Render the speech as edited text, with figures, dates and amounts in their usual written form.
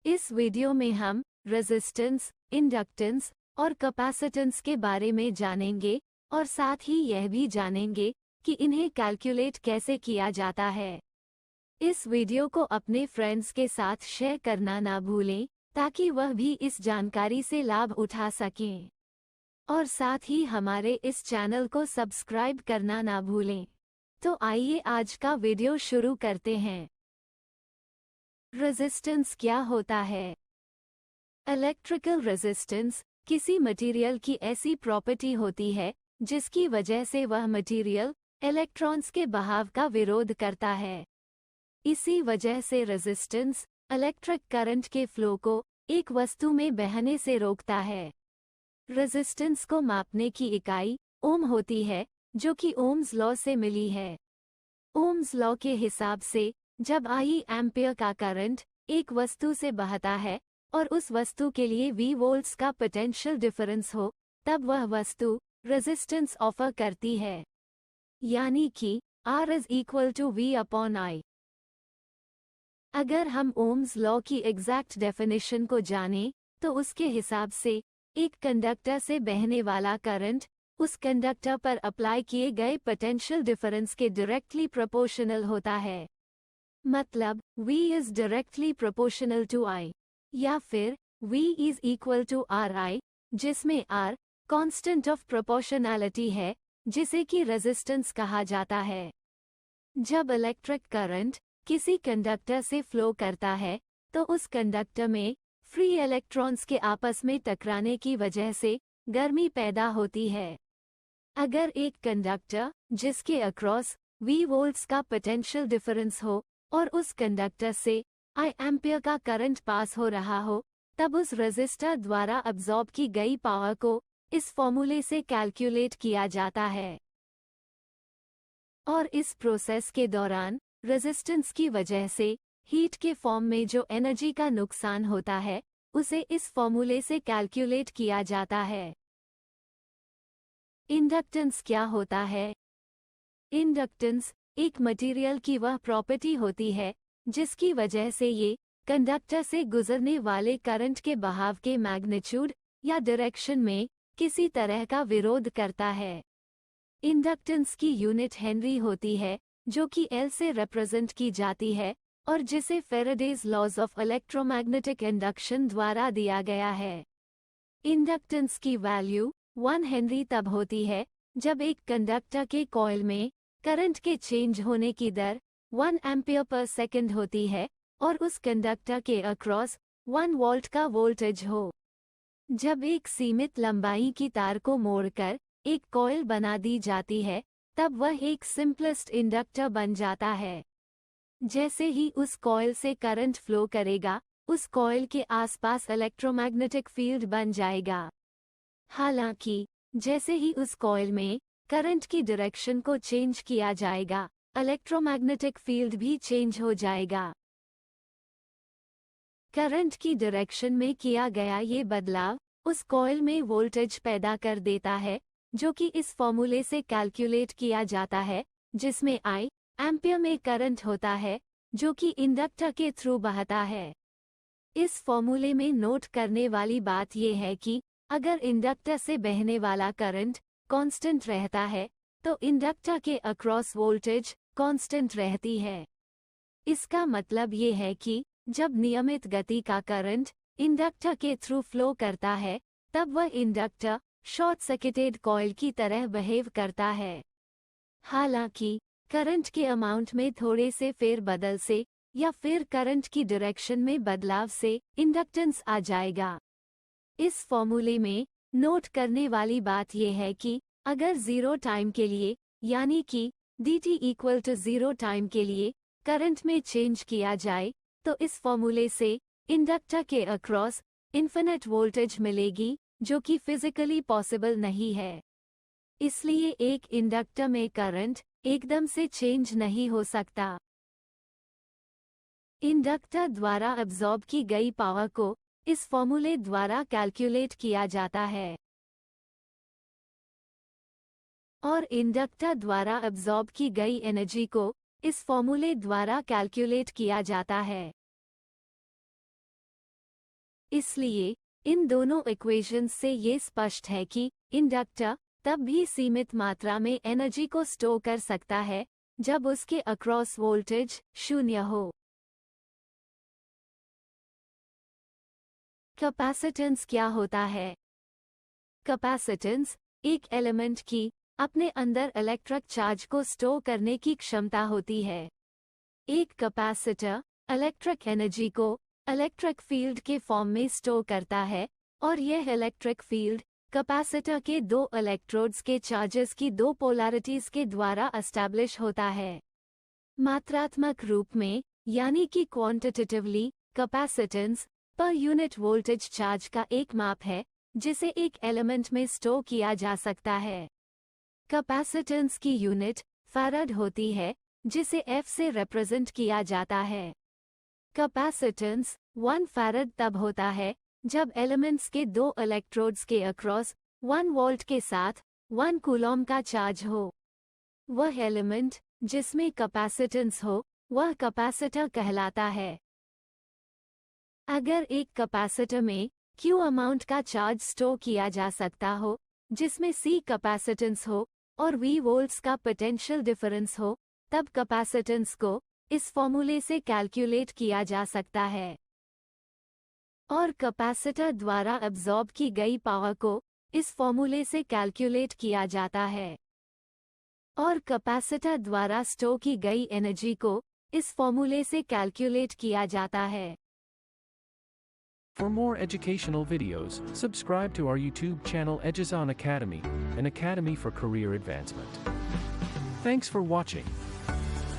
इस वीडियो में हम रेजिस्टेंस, इंडक्टेंस और कैपेसिटेंस के बारे में जानेंगे और साथ ही यह भी जानेंगे कि इन्हें कैलकुलेट कैसे किया जाता है। इस वीडियो को अपने फ्रेंड्स के साथ शेयर करना ना भूलें ताकि वह भी इस जानकारी से लाभ उठा सकें। और साथ ही हमारे इस चैनल को सब्सक्राइब करना ना भूलें। तो आइए आज का वीडियो शुरू करते हैं। रेजिस्टेंस क्या होता है? इलेक्ट्रिकल रेजिस्टेंस किसी मटेरियल की ऐसी प्रॉपर्टी होती है जिसकी वजह से वह मटेरियल इलेक्ट्रॉन्स के बहाव का विरोध करता है। इसी वजह से रेजिस्टेंस इलेक्ट्रिक करंट के फ्लो को एक वस्तु में बहने से रोकता है। रेजिस्टेंस को मापने की इकाई ओम होती है, जो कि ओम्स लॉ से मिली है। ओम्स लॉ के हिसाब से जब आई एम्पियर का करंट एक वस्तु से बहता है और उस वस्तु के लिए V वोल्ट्स का पोटेंशियल डिफरेंस हो, तब वह वस्तु रेजिस्टेंस ऑफर करती है, यानी कि R = V/I। अगर हम ओम्स लॉ की एग्जैक्ट डेफिनेशन को जानें, तो उसके हिसाब से एक कंडक्टर से बहने वाला करंट उस कंडक्टर पर अप्लाई किए गए पोटेंशियल डिफरेंस के डायरेक्टली प्रोपोर्शनल होता है। मतलब V is directly proportional to I, या फिर V is equal to RI, जिसमें R कांस्टेंट ऑफ प्रोपोर्शनैलिटी है, जिसे कि रेजिस्टेंस कहा जाता है। जब इलेक्ट्रिक करंट किसी कंडक्टर से फ्लो करता है, तो उस कंडक्टर में फ्री इलेक्ट्रॉन्स के आपस में टकराने की वजह से गर्मी पैदा होती है। अगर एक कंडक्टर जिसके अक्रॉस V वोल्ट्स का पोटेंशियल डिफरेंस हो और उस कंडक्टर से I एम्पियर का करंट पास हो रहा हो, तब उस रेजिस्टर द्वारा अब्सॉर्ब की गई पावर को इस फॉर्मूले से कैलकुलेट किया जाता है। और इस प्रोसेस के दौरान रेजिस्टेंस की वजह से हीट के फॉर्म में जो एनर्जी का नुकसान होता है, उसे इस फॉर्मूले से कैलकुलेट किया जाता है। इंडक्टेंस क्या होता है? इंडक्टेंस एक मटेरियल की वह प्रॉपर्टी होती है जिसकी वजह से ये कंडक्टर से गुजरने वाले करंट के बहाव के मैग्नीट्यूड या डायरेक्शन में किसी तरह का विरोध करता है। इंडक्टेंस की यूनिट हेनरी होती है, जो कि L से रिप्रेजेंट की जाती है और जिसे Faraday's laws of electromagnetic induction द्वारा दिया गया है। इंडक्टेंस की वैल्यू 1 हेनरी तब होती है जब एक कंडक्टर के कॉइल में करंट के चेंज होने की दर 1 एम्पियर पर सेकंड होती है और उस कंडक्टर के अक्रॉस 1 वोल्ट का वोल्टेज हो। जब एक सीमित लंबाई की तार को मोड़कर एक कॉइल बना दी जाती है, तब वह एक सिंपलेस्ट इंडक्टर बन जाता है। जैसे ही उस कॉइल से करंट फ्लो करेगा, उस कॉइल के आसपास इलेक्ट्रोमैग्नेटिक फील्ड बन जाएगा। हालांकि जैसे ही उस कॉइल में करंट की डायरेक्शन को चेंज किया जाएगा, इलेक्ट्रोमैग्नेटिक फील्ड भी चेंज हो जाएगा। करंट की डायरेक्शन में किया गया ये बदलाव उस कॉइल में वोल्टेज पैदा कर देता है, जो कि इस फॉर्मूले से कैलकुलेट किया जाता है, जिसमें I एम्पियर में करंट होता है, जो कि इंडक्टर के थ्रू बहता है। इस फॉर्मूले में नोट करने वाली बात यह है कि अगर इंडक्टर से बहने वाला करंट कांस्टेंट रहता है, तो इंडक्टर के अक्रॉस वोल्टेज कांस्टेंट रहती है। इसका मतलब ये है कि जब नियमित गति का करंट इंडक्टर के थ्रू फ्लो करता है, तब वह इंडक्टर शॉर्ट सर्किटेड कॉइल की तरह बिहेव करता है। हालांकि करंट के अमाउंट में थोड़े से फेरबदल से या फिर करंट की डायरेक्शन में बदलाव से इंडक्टेंस आ जाएगा। इस फॉर्मूले में नोट करने वाली बात यह है कि अगर 0 टाइम के लिए, यानी कि dt = 0 टाइम के लिए करंट में चेंज किया जाए, तो इस फॉर्मूले से इंडक्टर के अक्रॉस इन्फिनिट वोल्टेज मिलेगी, जो कि फिजिकली पॉसिबल नहीं है। इसलिए एक इंडक्टर में करंट एकदम से चेंज नहीं हो सकता। इंडक्टर द्वारा अब्सॉर्ब की गई पावर को इस फॉर्मूले द्वारा कैलकुलेट किया जाता है और इंडक्टर द्वारा अब्सॉर्ब की गई एनर्जी को इस फॉर्मूले द्वारा कैलकुलेट किया जाता है। इसलिए इन दोनों इक्वेशंस से ये स्पष्ट है कि इंडक्टर तब भी सीमित मात्रा में एनर्जी को स्टोर कर सकता है जब उसके अक्रॉस वोल्टेज 0 हो। कैपेसिटेंस क्या होता है? कैपेसिटेंस एक एलिमेंट की अपने अंदर इलेक्ट्रिक चार्ज को स्टोर करने की क्षमता होती है। एक कैपेसिटर इलेक्ट्रिक एनर्जी को इलेक्ट्रिक फील्ड के फॉर्म में स्टोर करता है और यह इलेक्ट्रिक फील्ड कैपेसिटर के दो इलेक्ट्रोड्स के चार्जेस की दो पोलैरिटीज के द्वारा एस्टैब्लिश होता है। मात्रात्मक रूप में यानी कि quantitatively capacitance per unit voltage charge का एक माप है जिसे एक एलिमेंट में स्टोर किया जा सकता है। कैपेसिटेंस की यूनिट फैराड होती है जिसे F से रिप्रेजेंट किया जाता है। कैपेसिटेंस 1 फैराड तब होता है जब एलिमेंट्स के दो इलेक्ट्रोड्स के अक्रॉस 1 वोल्ट के साथ 1 कूलॉम का चार्ज हो। वह एलिमेंट जिसमें कैपेसिटेंस हो वह कैपेसिटर कहलाता है। अगर एक कैपेसिटर में Q अमाउंट का चार्ज स्टोर किया जा सकता हो जिसमें C कैपेसिटेंस हो और V वोल्ट्स का पोटेंशियल डिफरेंस हो, तब कैपेसिटेंस को इस फॉर्मूले से कैलकुलेट किया जा सकता है। और कैपेसिटर द्वारा अब्सॉर्ब की गई पावर को इस फॉर्मूले से कैलकुलेट किया जाता है। और कैपेसिटर द्वारा स्टोर की गई एनर्जी को इस फॉर्मूले से कैलकुलेट किया जाता है। For more educational videos, subscribe to our YouTube channel Edges on Academy, an academy for career advancement. Thanks for watching.